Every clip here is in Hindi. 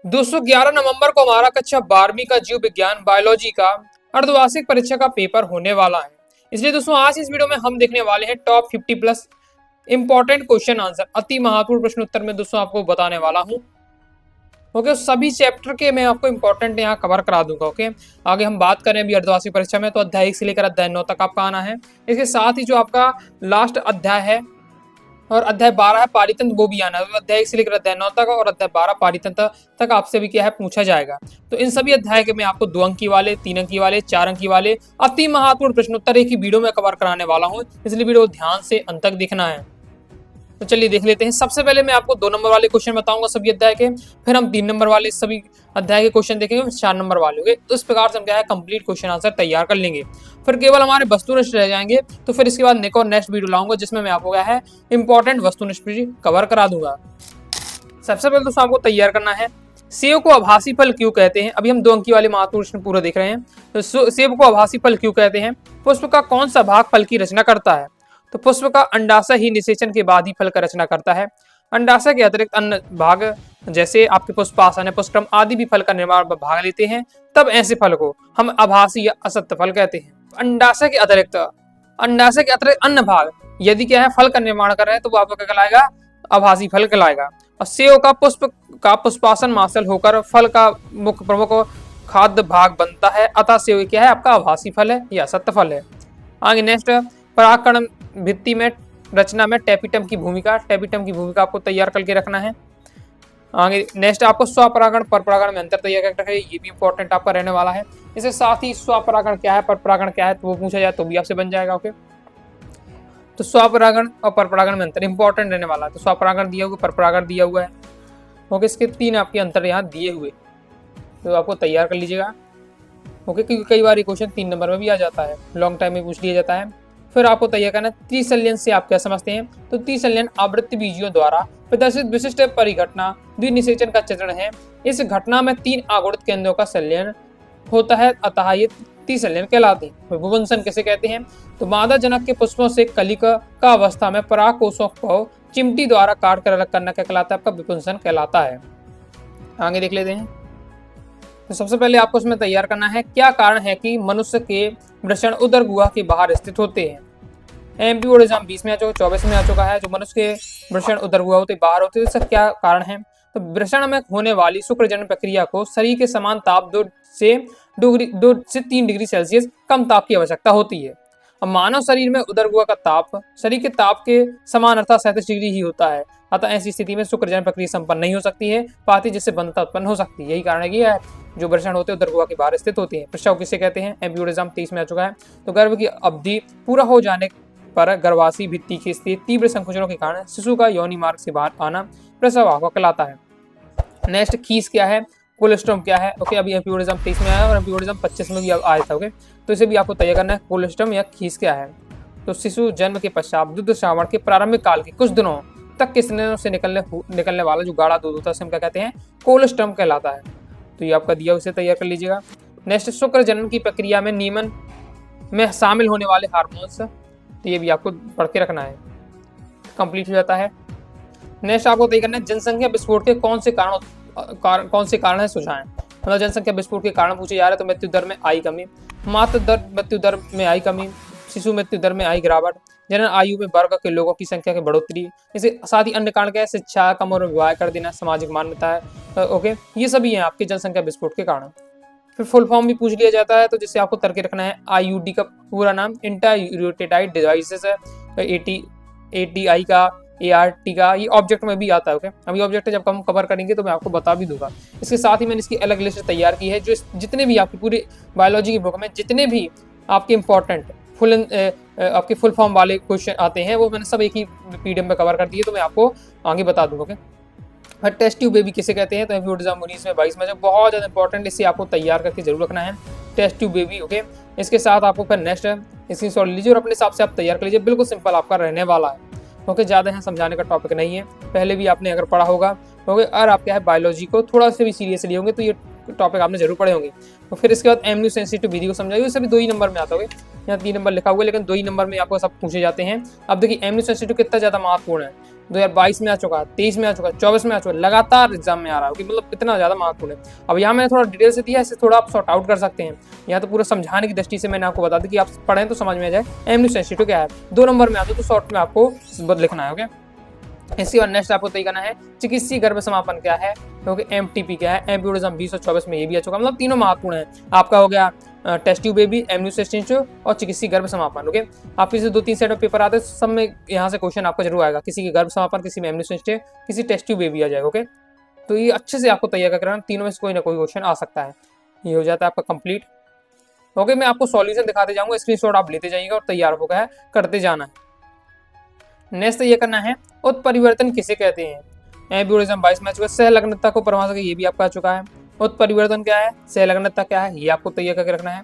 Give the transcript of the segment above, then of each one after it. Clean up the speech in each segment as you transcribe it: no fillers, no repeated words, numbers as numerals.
211 नवंबर को हमारा कक्षा 12वीं का जीव विज्ञान बायोलॉजी का अर्धवार्षिक परीक्षा का पेपर होने वाला है। इसलिए दोस्तों आज इस वीडियो में हम देखने वाले हैं top 50 plus important question answer, अति महत्वपूर्ण प्रश्न उत्तर में दोस्तों आपको बताने वाला हूं। ओके, सभी चैप्टर के मैं आपको इंपॉर्टेंट यहाँ कवर करा दूंगा। ओके, आगे हम बात करें अभी अर्धवार्षिक परीक्षा में तो अध्याय 1 से लेकर अध्याय 9 तक आपका आना है। इसके साथ ही जो आपका लास्ट अध्याय है और अध्याय 12 है पारितंत्र, वो भी आना है। तो अध्याय 1 से लेकर अध्याय 9 तक और अध्याय 12 पारितंत्र तक आपसे भी क्या है पूछा जाएगा। तो इन सभी अध्याय के मैं आपको 2 अंकी वाले, 3 अंकी वाले, 4 अंकी वाले अति महत्वपूर्ण प्रश्नोत्तर एक ही वीडियो में कवर कराने वाला हूँ, इसलिए वीडियो ध्यान से अंत तक देखना है। तो चलिए देख लेते हैं। सबसे पहले मैं आपको 2 नंबर वाले क्वेश्चन बताऊंगा सभी अध्याय के, फिर हम 3 नंबर वाले सभी अध्याय के क्वेश्चन देखेंगे, 4 नंबर वाले होंगे। तो इस प्रकार से हम क्या है कंप्लीट क्वेश्चन आंसर तैयार कर लेंगे। फिर केवल हमारे वस्तुनिष्ठ रह जाएंगे, तो फिर इसके बाद नेक्स्ट वीडियो लाऊंगा जिसमें मैं आपको क्या है इंपॉर्टेंट वस्तुनिष्ठ कवर करा दूंगा। सबसे पहले दोस्तों आपको तैयार करना है सेब को आभासी फल क्यों कहते हैं। अभी हम 2 अंकी वाले महत्वपूर्ण प्रश्न पूरा देख रहे हैं। तो सेब को आभासी फल क्यों कहते हैं। पुष्प का कौन सा भाग फल की रचना करता है। तो पुष्प का अंडाशय ही निषेचन के बाद ही फल का रचना करता है। अंडाशय के अतिरिक्त अन्य भाग जैसे आपके पुष्पासन, पुष्पक्रम आदि भी फल का निर्माण में भाग लेते हैं, तब ऐसे फल को हम आभासी या असत्य फल कहते हैं। अंडाशय के अतिरिक्त अन्य भाग यदि क्या है फल का निर्माण कर रहे हैं तो वो आपको क्या कहलाएगा, आभासी फल कहलाएगा। और सेब का पुष्पासन मासल होकर फल का मुख्य प्रमुख खाद्य भाग बनता है, अतः सेब क्या है आपका आभासी फल है या असत्य फल है। आगे नेक्स्ट परागकण भित्ति में रचना में टेपिटम की भूमिका आपको तैयार करके रखना है। आगे नेक्स्ट आपको स्वपरागण परपरागण में अंतर तैयार करके रखना है, ये भी इंपॉर्टेंट आपका रहने वाला है। इसके साथ ही स्वपरागण क्या है परपरागण क्या है तो वो पूछा जाए तो भी आपसे बन जाएगा। ओके, तो स्वपरागण और परपरागण में अंतर इंपॉर्टेंट रहने वाला है। तो स्वपरागण दिया हुआ, परपरागण दिया हुआ है। ओके, इसके 3 आपके अंतर यहाँ दिए हुए, तो आपको तैयार कर लीजिएगा। ओके, क्योंकि कई बार ये क्वेश्चन 3 नंबर में भी आ जाता है, लॉन्ग टाइम में पूछ लिया जाता है। फिर आपको तैयार करना त्रिसंलयन से आप क्या समझते हैं। तो त्रिसंलयन आवृत्ति बीजियों द्वारा प्रदर्शित विशिष्ट परिघटना द्विनिषेचन का चित्रण है। इस घटना में 3 आगुणित केंद्रों का संलयन होता है, अतः ये त्रिसंलयन कहलाते हैं। विपुंसन किसे कहते हैं। तो मादा जनक के पुष्पों से कलिका का अवस्था में पराग कोषों को चिमटी द्वारा काट कर अलग करना क्या कहलाता है, आपका विपुंसन कहलाता है। आगे देख लेते हैं। तो सबसे पहले आपको इसमें तैयार करना है क्या कारण है कि मनुष्य के वृषण उदर गुहा के बाहर स्थित होते हैं। एमपी बोर्ड एग्जाम 20 में आ चुका, 24 में आ चुका है। जो मनुष्य के वृषण उदर गुहा होते बाहर होते हैं, इसका क्या कारण है। तो वृषण में होने वाली शुक्रजनन प्रक्रिया को शरीर के समान ताप 2 से 3 डिग्री सेल्सियस कम ताप की आवश्यकता होती है। अब मानव शरीर में उदर गुहा का ताप शरीर के ताप के समान अर्थात 37 डिग्री ही होता है, अतः ऐसी स्थिति में शुक्रजनन प्रक्रिया संपन्न नहीं हो सकती है, पाती जिससे बंधता उत्पन्न हो सकती है। यही कारण है कि जो वृषण होते हैं उदर गुहा के बाहर स्थित होते हैं। प्रसव किसे कहते हैं। एमपी एग्जाम 23 में आ चुका है। तो गर्भ की अवधि पूरा हो जाने पर गर्भाशय भित्ति की स्थिति तीव्र संकुचनों के कारण शिशु का योनि मार्ग से बाहर आना प्रसव आपको कहलाता है। नेक्स्ट खीस क्या है, कोलेस्ट्रॉम क्या है। ओके, अभी एमपी एग्जाम 23 में आया और एमपी एग्जाम 25 में भी आया था। ओके, तो इसे भी आपको तैयार करना है कोलेस्ट्रॉम या खीस क्या है। तो शिशु जन्म के पश्चात दुग्ध श्रावण के प्रारंभिक काल के कुछ दिनों तक के स्नायुओं से निकलने वाला जो गाढ़ा दूध होता है उसे हम क्या कहते हैं, कोलेस्ट्रॉम कहलाता है। तो ये आपका दिया, उसे तैयार कर लीजिएगा। नेक्स्ट शुक्र जनन की प्रक्रिया में नियमन में शामिल होने वाले हार्मोन्स, तो ये भी आपको पढ़ के रखना है, कंप्लीट हो जाता है। नेक्स्ट आपको तय करना है जनसंख्या विस्फोट के कौन से कारण है सुझाएं। मतलब जनसंख्या विस्फोट के कारण पूछे जा रहे हैं। तो मृत्यु दर में आई कमी, मृत्यु दर में आई कमी, शिशु मृत्यु दर में आई गिरावट, जनन आयु में वर्ग के लोगों की संख्या की बढ़ोतरी, इसके साथ ही अन्य कारण क्या है, शिक्षा कम और विवाह कर देना, सामाजिक मान्यता है। ओके, ये सभी हैं आपके जनसंख्या विस्फोट के कारण। फिर फुल फॉर्म भी पूछ लिया जाता है, तो जिससे आपको तर्क रखना है IUD का पूरा नाम इंटरयूटेटाइड डिवाइसेस है, ATI का, ART का, ये ऑब्जेक्ट में भी आता है। ओके, अभी ऑब्जेक्ट जब हम कवर करेंगे तो मैं आपको बता भी दूंगा। इसके साथ ही मैंने इसकी अलग लिस्ट तैयार की है, जो जितने भी आपकी पूरी बायोलॉजी की बुक में जितने भी आपके इंपॉर्टेंट आपके फुल फॉर्म वाले क्वेश्चन आते हैं वो मैंने सब एक ही PDF में कवर कर दिए, तो मैं आपको आगे बता दूंगा। ओके, फिर टेस्ट ट्यूब बेबी किसे कहते हैं। तो एमपी एग्जाम 19 में 22 में जो बहुत ज़्यादा इंपॉर्टेंट, इसे आपको तैयार करके जरूर रखना है, टेस्ट ट्यूब बेबी। ओके, इसके साथ आपको फिर नेक्स्ट इसकी सॉल्व लीजिए और अपने हिसाब से आप तैयार कर लीजिए, बिल्कुल सिंपल आपका रहने वाला है। ओके, ज़्यादा यहाँ समझाने का टॉपिक नहीं है, पहले भी आपने अगर पढ़ा होगा। ओके, और आप क्या है बायोलॉजी को थोड़ा से भी सीरियसली होंगे तो ये टॉपिक आपने जरूर पढ़े होंगे। तो फिर इसके बाद एमन्यू सेंसिटिव विधि को समझाइए, सभी 2 ही नंबर में आता होगा। यहाँ 3 नंबर लिखा हुआ है लेकिन 2 ही नंबर में आपको सब पूछे जाते हैं। अब देखिए एमन्यू सेंसिटिव कितना ज़्यादा महत्वपूर्ण है, 2022 में आ चुका है, 23 में आ चुका है, 24 में आ चुका है, लगातार एग्जाम में आ रहा है कि मतलब इतना ज़्यादा महत्वपूर्ण है। अब यहाँ मैंने थोड़ा डिटेल से दिया, इसे थोड़ा आप सॉर्ट आउट कर सकते हैं। यहाँ तो पूरा समझाने की दृष्टि से मैंने आपको बता दी कि आप पढ़ें तो समझ में आ जाए एमन्यू सेंसिटिव क्या है। 2 नंबर में आता है तो शॉर्ट में आपको लिखना है। ओके, इसके बाद नेक्स्ट आपको तय करना है चिकित्सीय गर्भ समापन क्या है, क्योंकि एमटीपी क्या है, एम्पियोटिज्म 20 और 24 में ये भी आ चुका, मतलब तीनों महत्वपूर्ण है। आपका हो गया टेस्ट ट्यूब बेबी, एमन्यू सेंसिटिव और चिकित्सीय गर्भ समापन। ओके, आपके से 2-3 सेट ऑफ पेपर आते हैं, सब में यहाँ से क्वेश्चन आपको जरूर आएगा, किसी के गर्भ समापन, किसी में एमन्यू सेंसिटिव, किसी टेस्ट ट्यूब बेबी आ जाएगा। ओके, तो ये अच्छे से आपको तैयार करना, तीनों में से कोई ना कोई क्वेश्चन आ सकता है। ये हो जाता है आपका कंप्लीट। ओके, मैं आपको सॉल्यूशन दिखाते जाऊंगा, स्क्रीनशॉट आप लेते जाइएगा और तैयार हो गया है करते जाना है। नेक्स्ट ये करना है उत्परिवर्तन किसे कहते हैं, एम्पियोटिज्म 22 में आ चुका है। सहलग्नता को परिभाषा ये भी आपका आ चुका है। उत्परिवर्तन क्या है, सहलग्नता क्या है, ये आपको तैयार करके रखना है।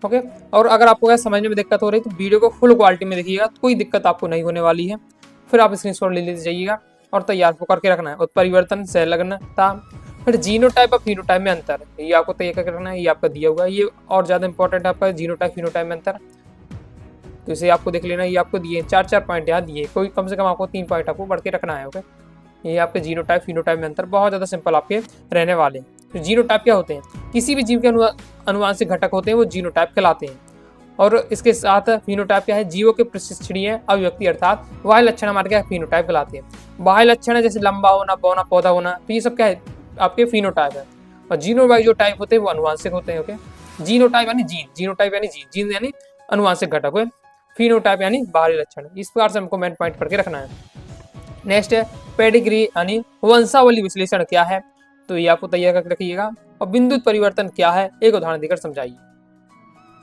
ओके, और अगर आपको समझने में दिक्कत हो रही है तो वीडियो को फुल क्वालिटी में देखिएगा, कोई दिक्कत आपको नहीं होने वाली है। फिर आप स्क्रीनशॉट ले लेते जाइएगा और तैयार को करके रखना है। उत्परिवर्तन, सहलग्नता, फिर जीनोटाइप और फिनोटाइप में अंतर, ये आपको तैयार करके रखना है। ये आपका दिया हुआ है, ये और ज़्यादा इंपॉर्टेंट है आपका जीनोटाइप फिनोटाइप में अंतर, तो इसे आपको देख लेना। ये आपको दिए 4-4 पॉइंट यहाँ दिए, कोई कम से कम आपको 3 पॉइंट आपको बढ़ के रखना है। ओके, ये आपके जीनोटाइप फिनोटाइप में अंतर बहुत ज़्यादा सिंपल आपके रहने वाले हैं। तो जीनोटाइप क्या होते हैं, किसी भी जीव के अनुवांशिक घटक होते हैं वो जीनोटाइप कहलाते हैं। और इसके साथ फिनोटाइप क्या है, जीवों के प्रशिक्षणीय अभिव्यक्ति अर्थात बाह्य लक्षण हमारे क्या फिनोटाइप कहलाते हैं। बाह्य लक्षण है जैसे लंबा होना, बौना पौधा होना, तो ये सब क्या है आपके फिनोटाइप है। और जीनोटाइप जो टाइप होते हैं वो अनुवांशिक होते हैं। ओके, जीनोटाइप यानी जीन, जीनोटाइप यानी जीन, जीन यानी अनुवांशिक घटक है, फिनोटाइप यानी बाहरी लक्षण। इस प्रकार से हमको मेन पॉइंट करके रखना है। नेक्स्ट है पेडिग्री यानी वंशावली विश्लेषण क्या है, तो ये आपको तैयार करके रखिएगा। और बिंदु परिवर्तन क्या है, एक उदाहरण देकर समझाइए।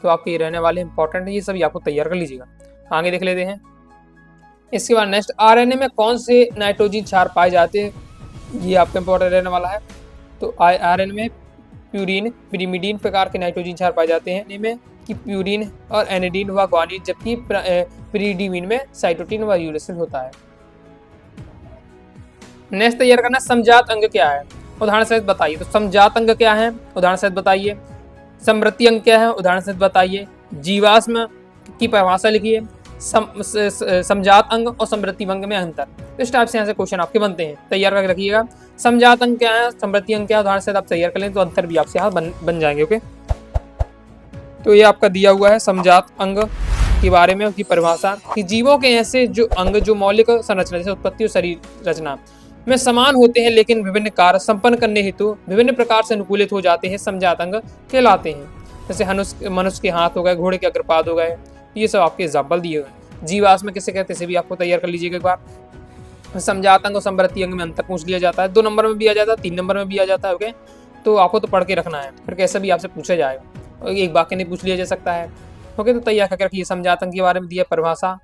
तो आपके ये रहने वाले इंपॉर्टेंट है, ये सभी आपको तैयार कर लीजिएगा। आगे देख लेते हैं। इसके बाद नेक्स्ट आरएनए में कौन से नाइट्रोजन क्षार पाए जाते हैं, ये आपका इंपॉर्टेंट रहने वाला है। तो आरएनए में प्यूरिन, पिरिमिडीन प्रकार के नाइट्रोजन क्षार पाए जाते हैं, इनमें कि प्यूरिन और एनिडीन व ग्वानिन, जबकि पिरिडीमिन में साइटोसिन व यूरेसिल होता है। नेक्स्ट तैयार करना समजात अंग क्या है, उदाहरण सहित बताइए। तो समजात अंग क्या है, उदाहरण सहित बताइए। समृद्धि अंग क्या है, उदाहरण सहित बताइए। जीवाश्म की परिभाषा लिखिए। समजात अंग और समृद्धि अंग में अंतर, इस टाइप से यहाँ से क्वेश्चन आपके बनते हैं, तैयार करके रखिएगा। समजात अंग क्या है, समृद्धि अंग क्या है, उदाहरण सहित आप तैयार कर लें तो अंतर भी आपसे यहाँ बन जाएंगे। ओके, तो ये आपका दिया हुआ है समजात अंग के बारे में, उसकी परिभाषा कि जीवों के ऐसे जो अंग जो मौलिक संरचना जैसे उत्पत्ति और शरीर रचना में समान होते हैं लेकिन विभिन्न कार्य संपन्न करने हेतु विभिन्न प्रकार से अनुकूलित हो जाते हैं, समजात अंग कहलाते हैं। जैसे मनुष्य के हाथ हो गए, घोड़े के अग्रपाद हो गए, ये सब आपके एग्जाम्पल दिए हुए। जीवाश्म किसे कहते हैं, भी आपको तैयार कर लीजिएगा एक बार। समजात अंग और समृद्धि अंग में अंतर पूछ लिया जाता है, 2 नंबर में भी आ जाता है, 3 नंबर में भी आ जाता है। ओके, तो आपको तो पढ़ के रखना है, फिर कैसे भी आपसे पूछा जाएगा, एक वाक्य नहीं पूछ लिया जा सकता है। ओके, तो तैयार करके रखिए। समजात अंग के बारे में दिया परिभाषा,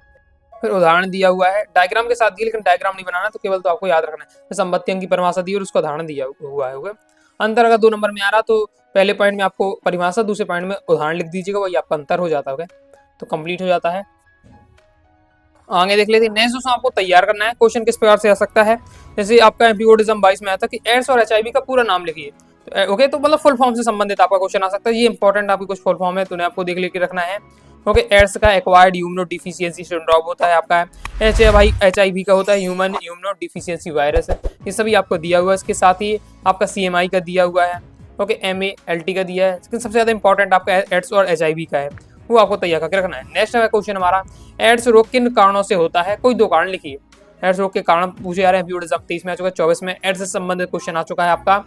फिर उदाहरण दिया हुआ है, डायग्राम के साथ दिया, लेकिन डायग्राम नहीं बनाना, तो केवल तो आपको याद रखना है। संपत्ति अंग की परिभाषा दी और उसका उदाहरण दिया हुआ है। अंतर अगर 2 नंबर में आ रहा तो पहले पॉइंट में आपको परिभाषा, दूसरे पॉइंट में उदाहरण लिख दीजिएगा, वही आपका अंतर हो जाता है। तो कंप्लीट हो जाता है। आगे देख लेते हैं। नेक्स्ट दोस्तों आपको तैयार करना है, क्वेश्चन किस प्रकार से आ सकता है। जैसे आपका एम्पियोटिज्म 22 में आया था कि एड्स और एचआईवी का पूरा नाम लिखिए। ओके, तो मतलब फुल फॉर्म से संबंधित आपका क्वेश्चन आ सकता है। ये इंपॉर्टेंट आपकी कुछ फुल फॉर्म है, तो उन्हें आपको देख लेके रखना है। ओके, एड्स का एक्वायर्ड इम्यूनो डिफिशियंसी सिंड्रोम होता है आपका, एचआईवी का होता है ह्यूमन इम्यूनो डिफिशियंसी वायरस है। ये सभी आपको दिया हुआ है। इसके साथ ही आपका सीएमआई का दिया हुआ है। ओके, एमएएलटी का दिया है, लेकिन सबसे ज्यादा इंपॉर्टेंट आपका एड्स और एचआईवी का है, वो आपको तैयार करके रखना है। नेक्स्ट क्वेश्चन हमारा एड्स रोग किन कारणों से होता है, कोई 2 कारण लिखिए। एड्स रोग के कारण पूछे जा रहे हैं। एम्पियोटिज्म 23 में आ चुका है, 24 में एड्स से संबंधित क्वेश्चन आ चुका है आपका।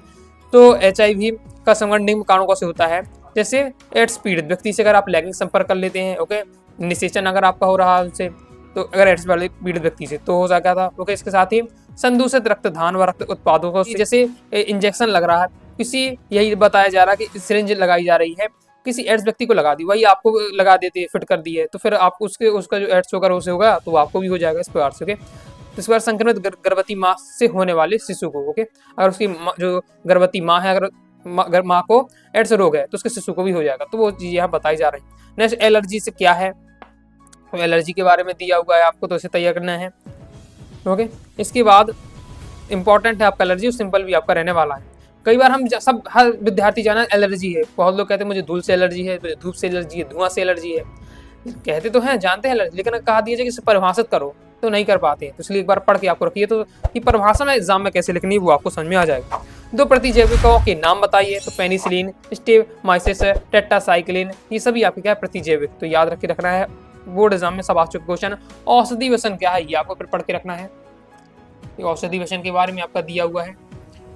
तो एचआईवी का संक्रमण निम्न कारणों से होता है, जैसे एड्स पीड़ित व्यक्ति से अगर आप लैंगिक संपर्क कर लेते हैं, ओके, निषेचन अगर आपका हो रहा है उनसे, तो अगर एड्स वाले पीड़ित व्यक्ति से तो हो सकता था। ओके, इसके साथ ही संदूषित रक्तदान व रक्त उत्पादों को, जैसे इंजेक्शन लग रहा है किसी, यही बताया जा रहा है कि सिरिंज लगाई जा रही है, किसी एड्स व्यक्ति को लगा दी, वही आपको लगा देते, फिट कर दिए, तो फिर आप उसका जो एड्स होगा उसे होगा तो आपको भी हो जाएगा इस प्रकार से। ओके, तो इस बार संक्रमित गर्भवती माँ से होने वाले शिशु को, ओके, अगर उसकी जो गर्भवती माँ है, अगर माँ को एड्स रोग है तो उसके शिशु को भी हो जाएगा, तो वो चीज़ यहाँ बताई जा रही है। नेक्स्ट एलर्जी से क्या है, तो एलर्जी के बारे में दिया हुआ है आपको, तो इसे तैयार करना है। ओके, इसके बाद इंपॉर्टेंट है आपका एलर्जी, सिंपल भी आपका रहने वाला है। कई बार हम सब हर विद्यार्थी जाना एलर्जी है, बहुत लोग कहते हैं मुझे धूल से एलर्जी है, धूप से एलर्जी है, धुआं से एलर्जी है, कहते तो हैं जानते हैं एलर्जी, लेकिन कहा दिया जाए कि इसे परिभाषित करो तो नहीं कर पाते हैं। तो इसलिए एक बार पढ़ के आपको रखिए तो कि परिभाषा में एग्जाम में कैसे लिखनी है वो आपको समझ में आ जाएगा। 2 प्रतिजैविकों के नाम बताइए, तो पेनिसिलिन, स्टेमाइसिस, टेट्रासाइक्लिन, ये सभी आपके क्या है प्रतिजैविक। तो याद रख के रखना है, बोर्ड एग्जाम में सब आ चुके क्वेश्चन। औषधि वसन क्या है ये आपको फिर पढ़ के रखना है, औषधि वसन के बारे में आपका दिया हुआ है।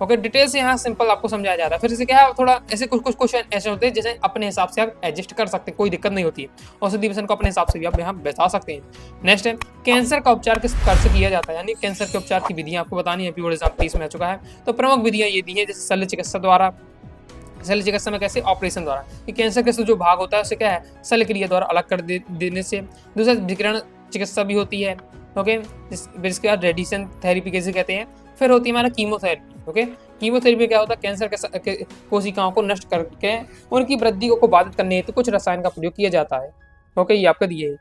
ओके, डिटेल से यहाँ सिंपल आपको समझाया जा रहा है। फिर इसे क्या है थोड़ा ऐसे कुछ क्वेश्चन ऐसे होते हैं जैसे अपने हिसाब से आप एडजस्ट कर सकते हैं, कोई दिक्कत नहीं होती है। औषधि वसन को अपने हिसाब से भी आप यहाँ बैठा सकते हैं। नेक्स्ट है कैंसर का उपचार किस प्रकार से किया जाता है, यानी कैंसर के उपचार की विधियां आपको बतानी है। बोर्ड एग्जाम 30 में आ चुका है। तो प्रमुख विधियां ये दी है, जैसे शल्य चिकित्सा द्वारा, शल्य चिकित्सा में कैसे ऑपरेशन द्वारा, कि कैंसर के जो भाग होता है उसे क्या है शल्य क्रिया द्वारा अलग कर देने से। दूसरा विकिरण चिकित्सा भी होती है। ओके, इसके बाद रेडिएशन थेरेपी कैसे कहते हैं। फिर होती है हमारा कीमोथेरेपी। ओके, कीमोथेरेपी क्या होता है, कैंसर के कोशिकाओं को नष्ट करके उनकी वृद्धि को बाधित करने हेतु कुछ रसायन का प्रयोग किया जाता है। ओके, ये आपका दिए है।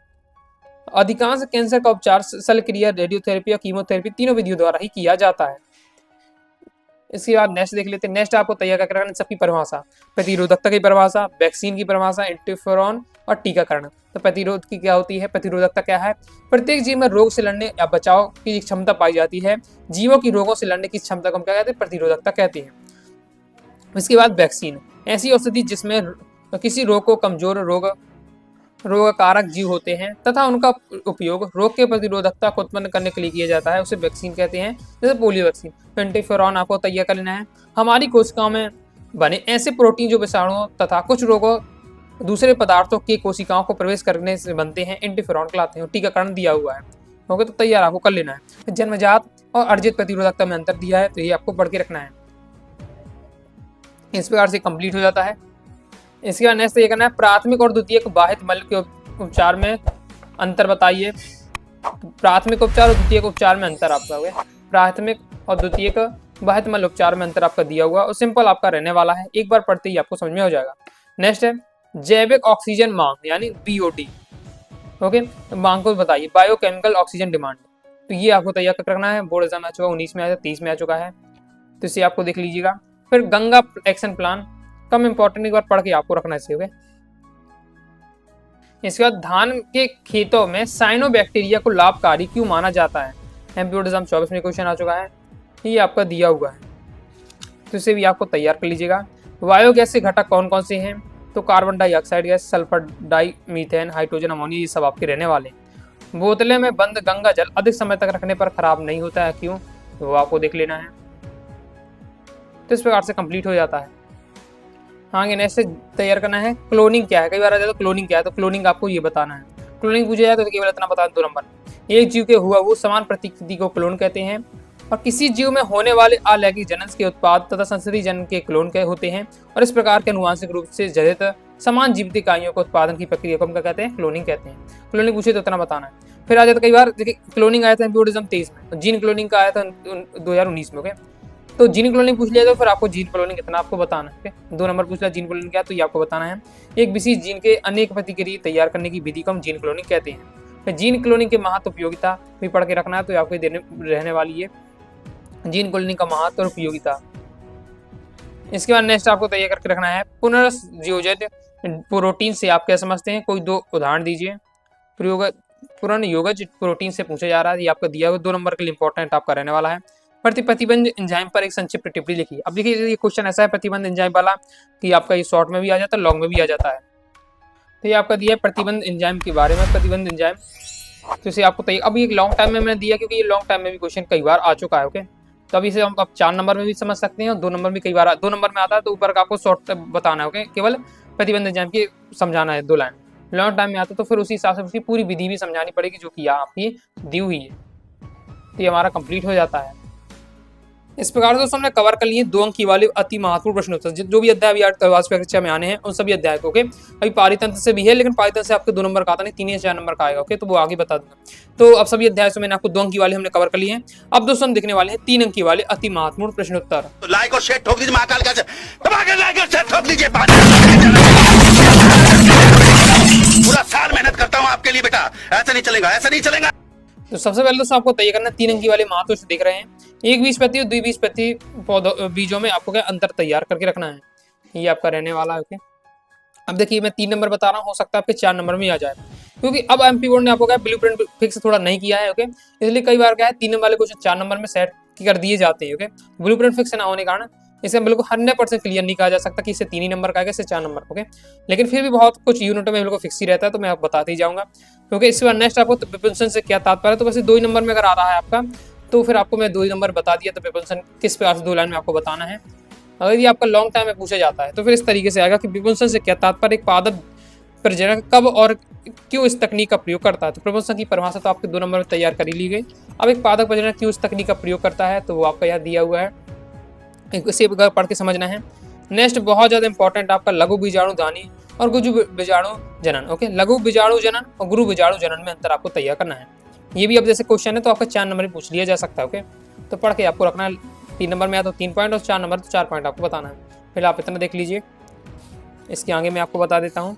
अधिकांश कैंसर का उपचार शल्य क्रिया, रेडियोथेरेपी या कीमोथेरेपी तीनों विधियों द्वारा ही किया जाता है। इसके बाद नेक्स्ट देख लेते हैं। नेक्स्ट आपको तैयार करके रखना सबकी परिभाषा, प्रतिरोधकता की परिभाषा, वैक्सीन की परिभाषा, इंटरफेरॉन और टीकाकरण। तो प्रतिरोध की क्या होती है, प्रतिरोधकता क्या है, प्रत्येक जीव में रोग से लड़ने या बचाव की क्षमता पाई जाती है। जीवों की रोगों से लड़ने की क्षमता को हम क्या कहते हैं, प्रतिरोधकता कहते हैं। इसके बाद वैक्सीन, ऐसी औषधि जिसमें किसी रोग को कमजोर रोगकारक जीव होते हैं तथा उनका उपयोग रोग के प्रतिरोधकता को उत्पन्न करने के लिए किया जाता है, उसे वैक्सीन कहते हैं। जैसे पोलियो वैक्सीन। इंटरफेरॉन आपको तैयार कर लेना है, हमारी कोशिकाओं में बने ऐसे प्रोटीन जो विषाणुओं तथा कुछ रोगों दूसरे पदार्थों के कोशिकाओं को प्रवेश करने से बनते हैं, इंटरफेरॉन कहलाते हैं। टीकाकरण दिया हुआ है। ओके, तो तैयार आपको कर लेना है। जन्मजात और अर्जित प्रतिरोधकता में अंतर दिया है, तो ये आपको पढ़ के रखना है। इस प्रकार से कंप्लीट हो जाता है। इसके बाद नेक्स्ट ये करना है, प्राथमिक और द्वितीयक बाहित मल के उपचार में अंतर बताइए। प्राथमिक उपचार और द्वितीयक उपचार में अंतर आपका हो गया, प्राथमिक और द्वितीयक बाहित मल उपचार में अंतर आपका दिया हुआ और सिंपल आपका रहने वाला है, एक बार पढ़ते ही आपको समझ में हो जाएगा। नेक्स्ट है जैविक ऑक्सीजन मांग यानी BOD। ओके, मांग को बताइए, बायोकेमिकल ऑक्सीजन डिमांड। तो ये आपको तैयार कर रखना है, बोर्ड एग्जाम में आ चुका, 19 में आया, 30 में आ चुका है, तो इसे आपको देख लीजिएगा। फिर गंगा एक्शन प्लान कम इंपॉर्टेंट, एक बार पढ़ के आपको रखना है। इसके बाद धान के खेतों में साइनोबैक्टीरिया को लाभकारी क्यों माना जाता है, बोर्ड एग्जाम 24 में क्वेश्चन आ चुका है, ये आपका दिया हुआ है, तो इसे भी आपको तैयार कर लीजिएगा। बायोगैस के घटक कौन कौन से हैं, तो कार्बन डाइऑक्साइड गैस, सल्फर डाई मीथेन, हाइड्रोजन अमोनिया, ये सब आपके रहने वाले। बोतलें में बंद गंगा जल अधिक समय तक रखने पर खराब नहीं होता है, क्यों, तो वो आपको देख लेना है। तो इस प्रकार से कंप्लीट हो जाता है। आगे नेक्स्ट तैयार करना है, क्लोनिंग क्या है, कई बार आ जाए तो क्लोनिंग क्या है, तो क्लोनिंग आपको ये बताना है। क्लोनिंग पूछा जाए तो केवल इतना बता 2 नंबर, एक जीव के हुआ वो समान प्रतिकृति को क्लोन कहते हैं, और किसी जीव में होने वाले अलैंगिक जनन के उत्पाद तथा संसदीय जनन के क्लोन के होते हैं, और इस प्रकार के अनुवांशिक रूप से जनित समान जीवित इकाइयों को उत्पादन की प्रक्रिया को हम क्या कहते हैं, क्लोनिंग कहते हैं। क्लोनिंग पूछे तो इतना बताना है। फिर आ जाता कई बार देखिए क्लोनिंग आया था बोर्ड एग्जाम 23 में, जीन क्लोनिंग का आया था 2019 में। ओके, तो जीन क्लोनिंग पूछ लिया तो फिर आपको जीन क्लोनिंग कितना आपको बताना है। 2 नंबर पूछ लिया जीन क्लोनिंग क्या, तो ये आपको बताना है। एक विशेष जीन के अनेक प्रतिक्रिया तैयार करने की विधि को हम जीन क्लोनिंग कहते हैं। फिर जीन क्लोनिंग के महत्व उपयोगिता भी पढ़ के रखना है, तो आपको देने रहने वाली है जीन क्लोनिंग का महत्व और उपयोगिता। इसके बाद नेक्स्ट आपको तैयार करके रखना है, पुनर्योजित प्रोटीन से आप क्या समझते हैं, कोई 2 उदाहरण दीजिए। पुनर्योजित प्रोटीन से पूछा जा रहा है, ये आपका दिया हुआ 2 नंबर के लिए इंपॉर्टेंट आपका रहने वाला है। प्रतिबंध एंजाइम पर एक संक्षिप्त टिप्पणी लिखिए। अब देखिए ये क्वेश्चन ऐसा है प्रतिबंध एंजाइम वाला कि आपका ये शॉर्ट में भी आ जाता है, लॉन्ग में भी आ जाता है। तो ये आपका दिया है प्रतिबंध एंजाइम के बारे में, प्रतिबंध एंजाइम, तो इसे आपको तैयार, अब ये लॉन्ग टाइम में मैंने दिया क्योंकि ये लॉन्ग टाइम में भी क्वेश्चन कई बार आ चुका है। ओके, तो अब इसे हम 4 नंबर में भी समझ सकते हैं और 2 नंबर में कई बार 2 नंबर में आता है, तो ऊपर का आपको शॉर्ट बताना है। ओके, केवल प्रतिबंध एंजाइम की समझाना है 2 लाइन। लॉन्ग टाइम में आता है तो फिर उसी हिसाब से उसकी पूरी विधि भी समझानी पड़ेगी जो कि यहाँ आपकी दी हुई है। तो ये हमारा कंप्लीट हो जाता है। इस प्रकार से दोस्तों हमने कवर कर लिए 2 अंक की वाले अति महत्वपूर्ण प्रश्न उत्तर, जो भी अध्याय अभी वास्तविक परीक्षा में आने हैं उन सभी अध्याय को। ओके, अभी पारितंत्र से भी है, लेकिन पारितंत्र से आपके 2 नंबर का आता नहीं, 3 या 4 नंबर का आएगा। ओके, तो वो आगे बता दूंगा। तो अब सभी अध्याय से मैंने आपको 2 अंक की वाले हमने कवर कर लिए हैं। अब दोस्तों हम देखने वाले हैं 3 अंक की वाले अति महत्वपूर्ण प्रश्न उत्तर। तो लाइक और शेयर ठोक दीजिए, महाकाल का लाइक और शेयर ठोक लीजिए। पूरा साल मेहनत करता हूँ आपके लिए बेटा, ऐसा नहीं चलेगा, ऐसा नहीं चलेगा। तो सबसे पहले दोस्तों आपको तय करना 3 अंक की वाले महत्व से देख रहे हैं एकबीजपत्री और द्विबीजपत्री पौधों बीजों में आपको क्या अंतर तैयार करके रखना है, ये आपका रहने वाला है। ओके, अब देखिए मैं 3 नंबर बता रहा हूँ, हो सकता है आपके 4 नंबर में आ जाए, क्योंकि अब एमपी बोर्ड ने आपको क्या ब्लूप्रिंट फिक्स थोड़ा नहीं किया है। ओके, इसलिए कई बार क्या है 3 नंबर वाले क्वेश्चन 4 नंबर में सेट कर दिए जाते हैं। ओके, ब्लूप्रिंट फिक्स ना होने के कारण इसे बिल्कुल 100% क्लियर नहीं कहा जा सकता कि इसे 3 ही नंबर का आएगा, इसे 4 नंबर। ओके, लेकिन फिर भी बहुत कुछ यूनिटों में बिल्कुल फिक्स ही रहता है, तो मैं आपको बताते ही जाऊंगा। क्योंकि इसके बाद नेक्स्ट आपको प्रिपरेशन से क्या तात्पर्य है, तो वैसे 2 ही नंबर में अगर आ रहा है आपका, तो फिर आपको मैं 2 ही नंबर बता दिया, तो प्रिपरेशन किस प्रकार से 2 लाइन में आपको बताना है। अगर ये आपका लॉन्ग टाइम में पूछा जाता है तो फिर इस तरीके से आएगा कि प्रिपरेशन से क्या तात्पर्य, एक पादप प्रजनक कब और क्यों इस तकनीक का प्रयोग करता है। तो प्रबंधन की परिभाषा तो आपके 2 नंबर में तैयार कर ही ली गई। अब एक पादप प्रजनक क्यों इस तकनीक का प्रयोग करता है, तो वो आपका यहाँ दिया हुआ है, इसे पढ़ के समझना है। नेक्स्ट बहुत ज्यादा इंपॉर्टेंट आपका लघु बीजाणु धानी और गुरु बीजाणु जनन। ओके, लघु बीजाणु जनन और गुरु बीजाणु जनन में अंतर आपको तैयार करना है। ये भी अब जैसे क्वेश्चन है तो आपका 4 नंबर में पूछ लिया जा सकता है। ओके, तो पढ़ के आपको रखना है। 3 नंबर में या तो 3 पॉइंट और 4 नंबर तो 4 पॉइंट आपको बताना है। फिर आप इतना देख लीजिए। इसके आगे मैं आपको बता देता हूँ,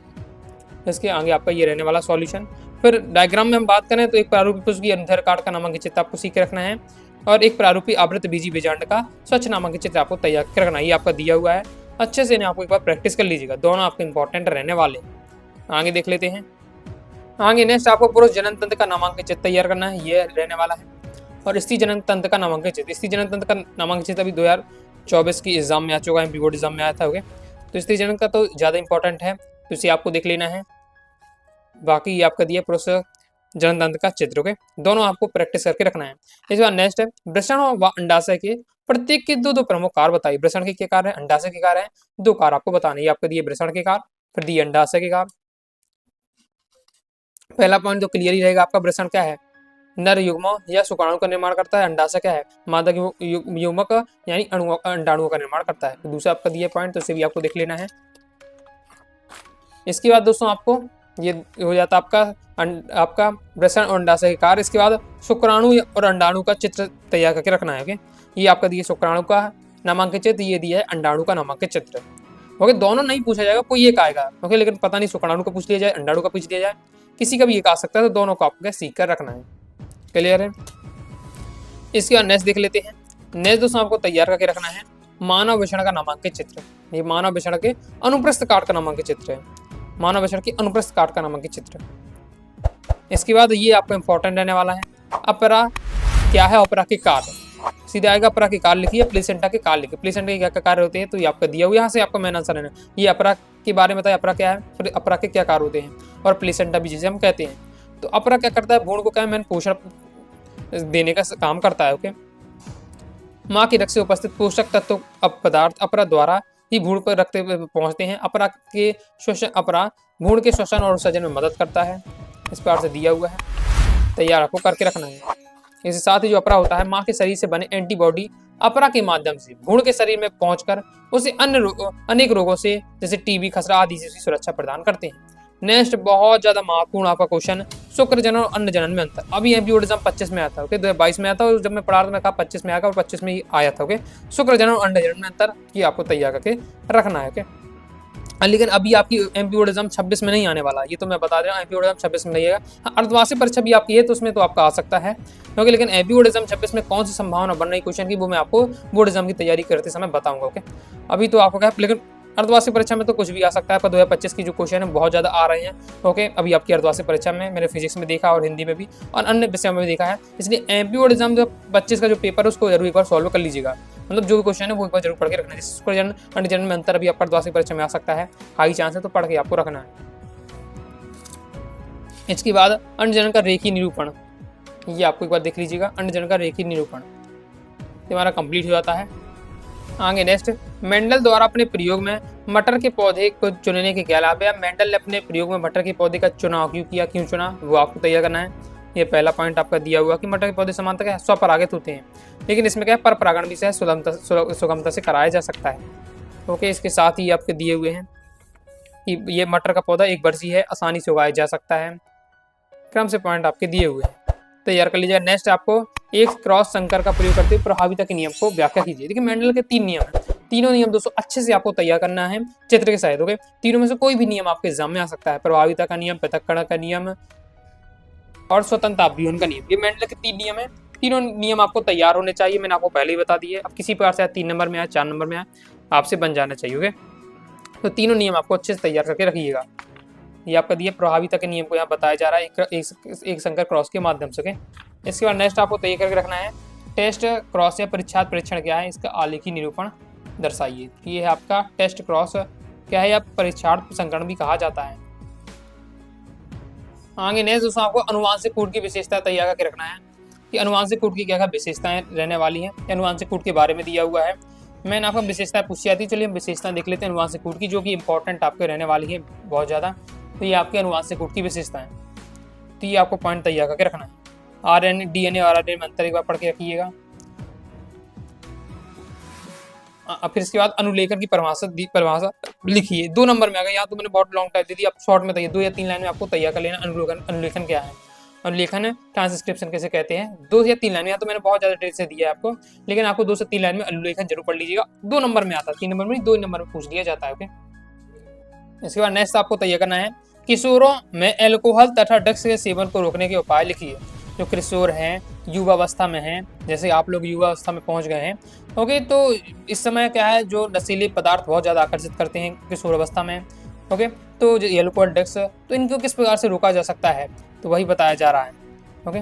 इसके आगे आपका ये रहने वाला सॉल्यूशन। फिर डायग्राम में हम बात करें तो एक प्रारूपी पुष्प की अंधेर काट का नामांकित चित्र आपको सीख के रखना है, और एक प्रारूपी आवृत बीजी बीजांड का स्वच्छ नामांकित चित्र आपको तैयार कर रखना है। ये आपका दिया हुआ है, अच्छे से इन्हें आपको एक बार प्रैक्टिस कर लीजिएगा, दोनों आपके इंपॉर्टेंट रहने वाले। आगे देख लेते हैं। आगे नेक्स्ट आपको पुरुष जनन तंत्र का नामांकित चित्र तैयार करना है, ये रहने वाला है। और स्त्री जनन तंत्र का नामांकित चित्र, स्त्री जनन तंत्र का नामांकित चित्र अभी 2024 की एग्जाम में आ चुका है, एमपी बोर्ड एग्जाम में आया था। ओके, तो स्त्री जनन का तो ज़्यादा इंपॉर्टेंट है, तो इसे आपको देख लेना है। बाकी ये आपका दिया पुरुष जनन तंत्र का चित्र। ओके, दोनों आपको प्रैक्टिस करके रखना है। इसके बाद नेक्स्ट है वृषण और अंडाशय के प्रत्येक के 2 प्रमुख कार्य बताइए। वृषण के क्या कार्य है, अंडाशय के कार्य है, 2 कार्य आपको बताने। ये आपको दिए वृषण के कार्य, फिर दिए अंडाशय के कार्य। पहला पॉइंट तो क्लियर ही रहेगा आपका, वृषण क्या है, नर युग्म या शुक्राणु का निर्माण करता है। अंडाशय क्या है, मादा युग्मक यानी अंडाणुओं का निर्माण करता है। दूसरा आपका दिया पॉइंट, तो इसे भी आपको देख लेना है। इसके बाद दोस्तों आपको ये हो जाता आपका वृषण और अंडाशय के कार्य। इसके बाद शुक्राणु और अंडाणु का चित्र तैयार करके रखना है। ओके, ये आपका दिया शुक्राणु का नामांकित चित्र, ये दिया है अंडाणु का नामांकित चित्र। ओके, दोनों नहीं पूछा जाएगा, कोई एक आएगा। ओके, लेकिन पता नहीं शुक्राणु का पूछ लिया जाए, अंडाणु का पूछ लिया जाए, किसी का भी एक आ सकता है, तो दोनों को आपको सीख कर रखना है। क्लियर है। इसके बाद नेक्स्ट देख लेते हैं। नेक्स्ट दोस्तों आपको तैयार करके रखना है मानव वृषण का नामांकित चित्र। ये मानव वृषण के अनुप्रस्थ काट का नामांकित चित्र है, मानव वृषण के अनुप्रस्थ काट का नामांकित चित्र। इसके बाद ये आपको इंपॉर्टेंट रहने वाला है, अपरा क्या है, अपरा के कार्य। सीधे आएगा अपरा के कार्य लिखिए, प्लेसेंटा के कार्य लिखिए। प्लेसेंटा के क्या कार्य होते हैं, तो ये आपका दिया हुआ, यहाँ से आपका मेन आंसर है। ये अपरा के बारे में बताया, अपरा क्या है, फिर अपरा के क्या कार्य होते हैं, और प्लेसेंटा भी जिसे हम कहते हैं। तो अपरा क्या करता है, भ्रूण को क्या है, पोषण देने का काम करता है। ओके, माँ की रक्त से उपस्थित पोषक तत्व पदार्थ अपरा द्वारा ही भ्रूण पर रखते पहुंचते हैं। अपरा के श्वसन, अपरा भ्रूण के श्वसन और उत्सर्जन में मदद करता है। इस प्रकार से दिया हुआ है, तैयार आपको करके रखना है। इसके साथ ही जो अपरा होता है, माँ के शरीर से बने एंटीबॉडी अपरा के माध्यम से भ्रूण के शरीर में पहुंचकर उसे अनेक रोगों से जैसे टीबी, खसरा आदि से सुरक्षा प्रदान करते हैं। नेक्स्ट बहुत ज्यादा महत्वपूर्ण आपका क्वेश्चन, शुक्र जनन और अन्न जनन में अंतर। अभी एमपी बोर्ड एग्जाम 25 में आया था। ओके, 2022 में आया था, और जब मैं पढ़ा था मैं कहा 25 में आएगा, और 25 में ही आया था। ओके, शुक्र जनन और अन्न जनन में अंतर, ये आपको तैयार करके रखना है। ओके, लेकिन अभी आपकी एमपी बोर्ड एग्जाम 26 में नहीं आने वाला, ये तो मैं बता दे रहा हूँ, एमपी बोर्ड एग्जाम 26 में नहीं आएगा। हाँ, अर्धवार्षिक परीक्षा भी आपकी है, तो उसमें तो आपका आ सकता है। क्योंकि लेकिन एमपी बोर्ड एग्जाम 26 में कौन सी संभावना बन रही क्वेश्चन की, वो मैं आपको बोर्ड एग्जाम की तैयारी करते समय बताऊंगा। ओके, अभी तो आपको क्या, लेकिन अर्धवार्षिक परीक्षा में तो कुछ भी आ सकता है। आपका 2025 की जो क्वेश्चन है बहुत ज़्यादा आ रहे हैं। ओके, अभी आपकी अर्धवार्षिक परीक्षा में मैंने फिजिक्स में देखा, और हिंदी में भी, और अन्य विषयों में भी देखा है। इसलिए एमपी बोर्ड एग्जाम 25 का जो पेपर है उसको जरूर एक बार सॉल्व कर लीजिएगा। मतलब जो भी क्वेश्चन है वो एक बार जरूर पढ़ के रखना है। जैसे शुक्र जनन अन्न जनन में अंतर अभी आपका अर्धवार्षिक परीक्षा में आ सकता है, हाई चांस है, तो पढ़ के आपको रखना है। इसके बाद अन्न जनन का रेखीय निरूपण, ये आपको एक बार देख लीजिएगा। अन्न जनन का रेखीय निरूपण हमारा कंप्लीट हो जाता है। आगे नेक्स्ट, मेंडल द्वारा अपने प्रयोग में मटर के पौधे को चुनने के क्या लाभ है। मेंडल ने अपने प्रयोग में मटर के पौधे का चुनाव क्यों किया, क्यों चुना, वो आपको तैयार करना है। ये पहला पॉइंट आपका दिया हुआ कि मटर के पौधे समानता क्या है, स्वपरागित होते हैं, लेकिन इसमें क्या है, पर परागण भी से सुगमता से कराया जा सकता है। ओके, इसके साथ ही आपके दिए हुए हैं कि ये मटर का पौधा एक वर्षीय है, आसानी से उगाया जा सकता है। क्रम से पॉइंट आपके दिए हुए हैं, तैयार कर लीजिए। नेक्स्ट आपको एक क्रॉस संकर का प्रयोग करते हुए प्रभाविता के नियम को व्याख्या कीजिए। देखिए मेंडल के 3 नियम हैं, तीनों नियम दोस्तों अच्छे से आपको तैयार करना है चित्र के साथ। ओके, तीनों में से कोई भी नियम आपके एग्जाम में आ सकता है, प्रभाविता का नियम, पृथक्करण का नियम और स्वतंत्र अभिव्यूहन का नियम। ये मेंडल के 3 नियम है, तीनों नियम आपको तैयार होने चाहिए, मैंने आपको पहले ही बता दिए। अब किसी प्रकार से 3 नंबर में आया, 4 नंबर में आया, आपसे बन जाना चाहिए। ओके, तो तीनों नियम आपको अच्छे से तैयार करके रखिएगा। ये आपका दिए प्रभाविता के नियम को यहाँ बताया जा रहा है एक संकर क्रॉस के माध्यम से। ओके, इसके बाद नेक्स्ट आपको तैयार करके रखना है टेस्ट क्रॉस या परीक्षार्थ परीक्षण क्या है, इसका आलेखी निरूपण दर्शाइए। ये है आपका टेस्ट क्रॉस क्या है या परीक्षार्थ संकरण भी कहा जाता है। आगे नेक्स्ट दोस्तों आपको अनुवांशिक कूट की विशेषता तैयार करके रखना है कि अनुवांशिक कूट की क्या क्या विशेषताएं रहने वाली हैं। अनुवांशिक कूट के बारे में दिया हुआ है, मैंने आपको विशेषताएं पूछी जाती है। चलिए हम विशेषताएं देख लेते हैं अनुवांशिक कूट की, जो कि इंपॉर्टेंट आपके रहने वाली है बहुत ज़्यादा। तो ये आपके अनुवांशिक कूट की विशेषताएं, तो ये आपको पॉइंट तैयार करके रखना है। RNA DNA और RNA में अंतर एक बार पढ़ के रखिएगा। फिर इसके बाद अनुलेखन की परिभाषा लिखिए। 2 नंबर में आ गया, यहाँ तो मैंने बहुत लॉन्ग टाइप दे दी, अब शॉर्ट में तैयार 2 या 3 लाइन में आपको तैयार कर लेना। अनुलेखन क्या है, अनुलेखन ट्रांसक्रिप्शन कैसे कहते हैं, 2 या 3 लाइन में। यहाँ तो मैंने बहुत ज़्यादा डिटेल से दिया है आपको, लेकिन आपको 2 से 3 लाइन में अनुलेखन जरूर पढ़ लीजिएगा। 2 नंबर में आता है, 3 नंबर में 2 नंबर में पूछ लिया जाता है। ओके, इसके बाद नेक्स्ट आपको तैयार करना है किशोरों में अल्कोहल तथा ड्रग्स के सेवन को रोकने के उपाय लिखिए। जो किशोर हैं, युवावस्था में हैं, जैसे आप लोग युवावस्था में पहुंच गए हैं। ओके, तो इस समय क्या है, जो नशीले पदार्थ बहुत ज़्यादा आकर्षित करते हैं किशोर अवस्था में। ओके, तो जो अल्कोहल ड्रग्स, तो इनको किस प्रकार से रोका जा सकता है, तो वही बताया जा रहा है। ओके,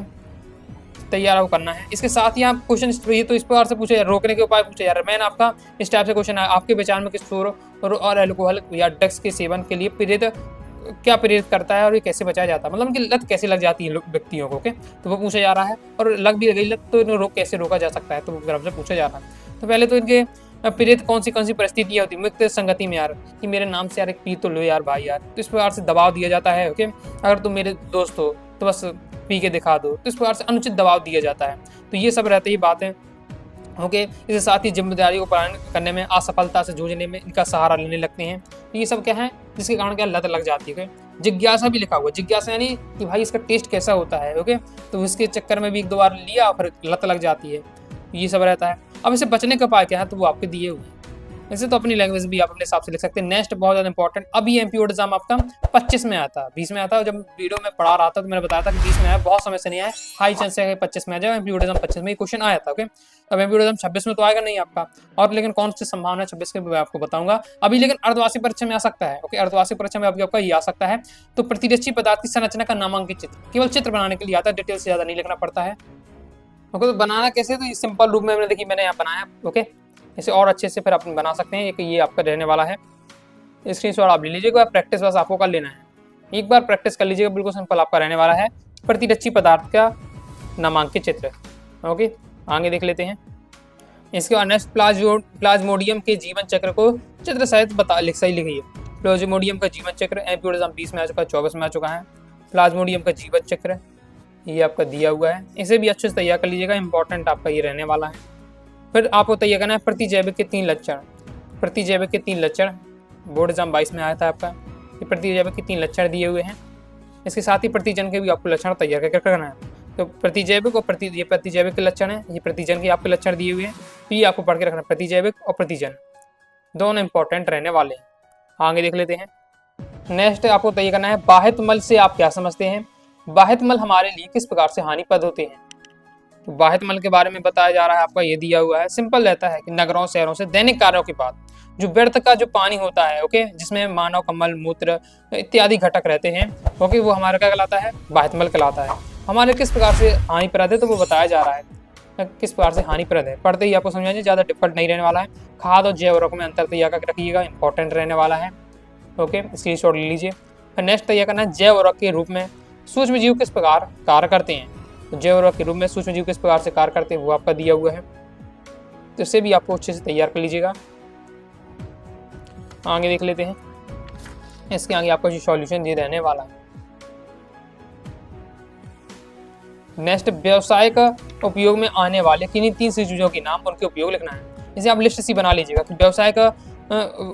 तैयार आपको करना है। इसके साथ ही आप क्वेश्चन ये तो इस प्रकार से पूछे, रोकने के उपाय पूछे जा रहे हैं। मैंने आपका इस टाइप से क्वेश्चन है, आपके विचार में किशोर और अल्कोहल या ड्रग्स के सेवन के लिए प्रेरित करता है और ये कैसे बचाया जाता है, मतलब कि लत कैसे लग जाती है व्यक्तियों को। ओके, तो वो पूछा जा रहा है, और लग भी गई लत तो इन्हें कैसे रोका जा सकता है, तो वो हमसे पूछा जा रहा है। तो पहले तो इनके प्रेरित कौन सी परिस्थितियाँ होती है, मुक्त संगति में यार, कि मेरे नाम से यार एक पी तो लो यार भाई यार, तो इस प्रकार से दबाव दिया जाता है। ओके, अगर तुम मेरे दोस्त हो तो बस पी के दिखा दो, तो इस प्रकार से अनुचित दबाव दिया जाता है। तो ये सब रहते ही बातें। ओके, इसके साथ ही जिम्मेदारी को पालन करने में, असफलता से जूझने में इनका सहारा लेने लगते हैं। तो ये सब क्या है, जिसके कारण क्या लत लग जाती है। जिज्ञासा भी लिखा हुआ, जिज्ञासा यानी कि भाई इसका टेस्ट कैसा होता है। ओके, तो इसके चक्कर में भी 1-2 बार लिया, फिर लत लग जाती है। ये सब रहता है। अब इसे बचने का उपाय क्या है, तो वो आपके दिए हुए हैं। ऐसे तो अपनी लैंग्वेज भी आप अपने हिसाब से लिख सकते हैं। नेक्स्ट बहुत ज़्यादा इंपॉर्टेंट, अभी एमपीओ एग्जाम आपका 25 में आता है, 20 में आता है। जब वीडियो में पढ़ा रहा था तो मैंने बताया था कि 20 में आया, बहुत समय से नहीं आया, हाई चांस है 25 में आ जाए। एमपीओ एग्जाम 25 में क्वेश्चन आया था। ओके, अब एमपीओ एग्जाम 26 में तो आएगा नहीं आपका, और लेकिन कौन सी संभावना है 26 के, मैं आपको बताऊंगा अभी। लेकिन अर्धवार्षिक परीक्षा में आ सकता है। ओके, अर्धवार्षिक परीक्षा में अभी आपका ये आ सकता है। तो प्रतिरक्षी पदार्थ की संरचना का नामांकित चित्र, केवल चित्र बनाने के लिए आता है, डिटेल से ज़्यादा नहीं लिखना पड़ता है। ओके, तो बनाना कैसे, तो सिंपल रूप में मैंने देखिए मैंने यहाँ बनाया। ओके, इसे और अच्छे से फिर आप बना सकते हैं। ये आपका रहने वाला है, स्क्रीनशॉट आप ले लीजिएगा, प्रैक्टिस बस आपको कर लेना है। एक बार प्रैक्टिस कर लीजिएगा, बिल्कुल सिंपल आपका रहने वाला है, प्रतिरक्षी पदार्थ का नामांकित चित्र। ओके, आगे देख लेते हैं। इसके बाद नेक्स्ट प्लाज्मोडियम के जीवन चक्र को चित्र सहित सही लिखिए। प्लाज्मोडियम का जीवन चक्र एमपीओ एग्जाम 20 में आ चुका है, 24 में आ चुका है। प्लाज्मोडियम का जीवन चक्र ये आपका दिया हुआ है, इसे भी अच्छे से तैयार कर लीजिएगा, इंपॉर्टेंट आपका ये रहने वाला है। फिर आपको तैयार करना है प्रतिजैविक के 3 लक्षण। प्रतिजैविक के 3 लक्षण बोर्ड एग्जाम 22 में आया था आपका। ये प्रतिजैविक के 3 लक्षण दिए हुए हैं। इसके साथ ही प्रतिजन के भी आपको लक्षण तैयार करके करना है। तो प्रतिजैविक और ये प्रतिजैविक के लक्षण है, ये प्रतिजन के आपके लक्षण दिए हुए हैं, तो ये आपको पढ़ के रखना। प्रतिजैविक और प्रतिजन दोनों इंपॉर्टेंट रहने वाले हैं। आगे देख लेते हैं। नेक्स्ट आपको तैयार करना है बाह्य मल से आप क्या समझते हैं। बाह्य मल हमारे लिए किस प्रकार से हानिप्रद होते हैं। तो बाह्य मल के बारे में बताया जा रहा है, आपका ये दिया हुआ है। सिंपल रहता है कि नगरों शहरों से दैनिक कार्यों के बाद जो व्यर्थ का जो पानी होता है, ओके, जिसमें मानव का मल मूत्र इत्यादि घटक रहते हैं, ओके, वो हमारा क्या कहलाता है, बाह्य मल कहलाता है। हमारे किस प्रकार से हानिप्रद है, तो वो बताया जा रहा है किस प्रकार से हानिप्रद है। पढ़ते ही आपको समझाइए, ज़्यादा डिफिकल्ट नहीं रहने वाला है। खाद और जैव उर्वरक में अंतर तैयार करके रखिएगा, इंपॉर्टेंट रहने वाला है। ओके, स्क्रीनशॉट ले लीजिए। फिर नेक्स्ट तैयार करना है जैव उर्वरक के रूप में सूक्ष्म जीव किस प्रकार कार्य करते हैं। तो जैव उर्वरक के रूप में सूक्ष्म जीव किस प्रकार से कार्य करते हैं, वो आपका दिया हुआ है, तो इसे भी आपको अच्छे से तैयार कर लीजिएगा। आगे देख लेते हैं। इसके आगे आपका जो सॉल्यूशन ये रहने वाला है। नेक्स्ट व्यवसाय का उपयोग में आने वाले किन्हीं 3 चीजों के नाम, उनके उपयोग लिखना है। इसे आप लिस्ट सी बना लीजिएगा कि व्यवसाय का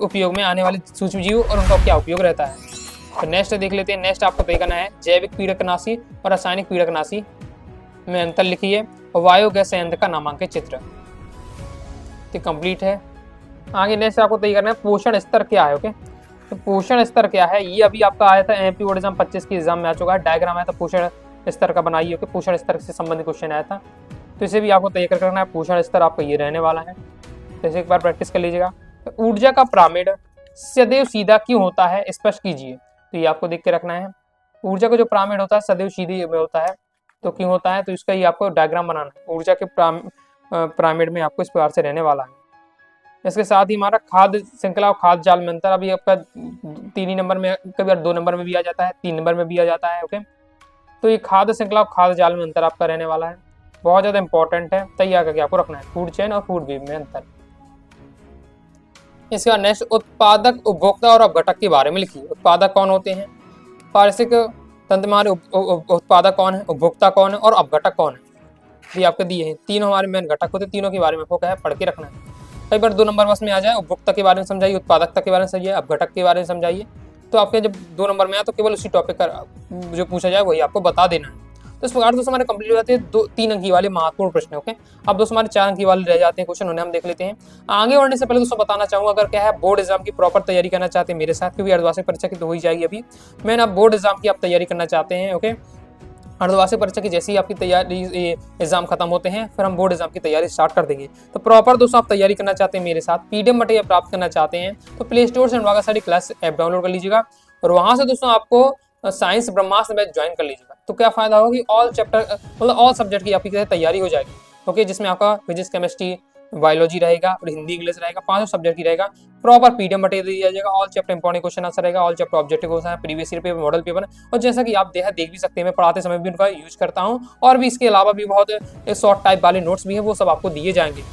उपयोग में आने वाले सूक्ष्म जीव और उनका क्या उपयोग रहता है। तो नेक्स्ट देख लेते हैं। नेक्स्ट आपको तय करना है जैविक पीड़कनाशी और रासायनिक पीड़कनाशी में अंतर लिखिए और बायोगैस संयंत्र का नामांकित चित्र। तो कंप्लीट है। आगे नेक्स्ट आपको तय करना है पोषण स्तर क्या है। ओके, तो पोषण स्तर क्या है, ये अभी आपका आया था एमपी बोर्ड एग्जाम 25 की एग्जाम में आ चुका है। डायग्राम आया था पोषण स्तर का बनाइए। ओके, पोषण स्तर से संबंधित क्वेश्चन आया था। तो इसे भी आपको तैयार करना है। पोषण स्तर आपका ये रहने वाला है, तो इसे एक बार प्रैक्टिस कर लीजिएगा। तो ऊर्जा का पिरामिड सदैव सीधा क्यों होता है, स्पष्ट कीजिए। तो ये आपको देख के रखना है। ऊर्जा का जो पिरामिड होता है सदैव सीधे में होता है, तो क्यों होता है, तो इसका ये आपको डायग्राम बनाना है। ऊर्जा के पिरामिड में आपको इस प्रकार से रहने वाला है। इसके साथ ही हमारा खाद्य श्रृंखला और खाद्य जाल में अंतर, अभी आपका 3 नंबर में, कभी 2 नंबर में भी आ जाता है, 3 नंबर में भी आ जाता है। ओके, तो ये खाद्य श्रृंखला और खाद्य जाल में अंतर आपका रहने वाला है, बहुत ज़्यादा इंपॉर्टेंट है, तैयार करके आपको रखना है। फूड चेन और फूड वेब में अंतर। इसका नेक्स्ट, उत्पादक, उपभोक्ता और अपघटक के बारे में लिखिए। उत्पादक कौन होते हैं, पारिस्थितिक तंत्र में हमारे उत्पादक कौन है, उपभोक्ता कौन है और अपघटक कौन है, ये आपके दिए हैं। तीनों हमारे मेन घटक होते हैं, तीनों के बारे में आपको क्या है पढ़ के रखना है। कई बार 2 नंबर बस में आ जाए, उपभोक्ता के बारे में समझाइए, उत्पादकता के बारे में समझाइए, अपघटक के बारे में समझाइए। तो आपके जब 2 नंबर में आए तो केवल उसी टॉपिक का जो पूछा जाए वही आपको बता देना है। तो इस प्रकार दोस्तों हमारे कंप्लीट हो जाते हैं 3 अंक वाले महत्वपूर्ण प्रश्न। ओके, अब दोस्तों हमारे 4 अंक वाले रह जाते हैं क्वेश्चन, उन्हें हम देख लेते हैं। आगे बढ़ने से पहले दोस्तों बताना चाहूंगा, अगर क्या है बोर्ड एग्जाम की प्रॉपर तैयारी करना चाहते हैं मेरे साथ, क्योंकि अर्धवार्षिक परीक्षा की तो हो ही जाएगी अभी, मैंने अब बोर्ड एग्जाम की आप तैयारी करना चाहते हैं। ओके, अर्धवार्षिक परीक्षा की जैसे ही आपकी तैयारी एग्जाम खत्म होते हैं, फिर हम बोर्ड एग्जाम की तैयारी स्टार्ट कर देंगे। तो प्रॉपर दोस्तों आप तैयारी करना चाहते हैं मेरे साथ, पीडीएफ मटेरियल प्राप्त करना चाहते हैं, तो प्ले स्टोर से अनुवागा सारी क्लास ऐप डाउनलोड कर लीजिएगा और वहां से दोस्तों आपको साइंस ब्रह्मास्त्र बैच ज्वाइन कर लीजिएगा। तो क्या फायदा होगा कि ऑल चैप्टर मतलब ऑल सब्जेक्ट की आपकी तैयारी हो जाएगी। ओके, जिसमें आपका फिजिक्स, केमिस्ट्री, बायोलॉजी रहेगा और हिंदी इंग्लिश रहेगा, 5 सब्जेक्ट की रहेगा। प्रॉपर पीडीएफ मटेरियल दिया जाएगा, all chapter important question answer रहेगा, ऑल चैप्टर ऑब्जेक्टिव क्वेश्चन है, previous year paper, model paper. और जैसा कि आप देख भी सकते हैं, मैं पढ़ाते समय भी उनका यूज करता हूँ, और भी इसके अलावा भी बहुत शॉर्ट टाइप वाले नोट्स भी हैं, वो सब आपको दिए जाएंगे।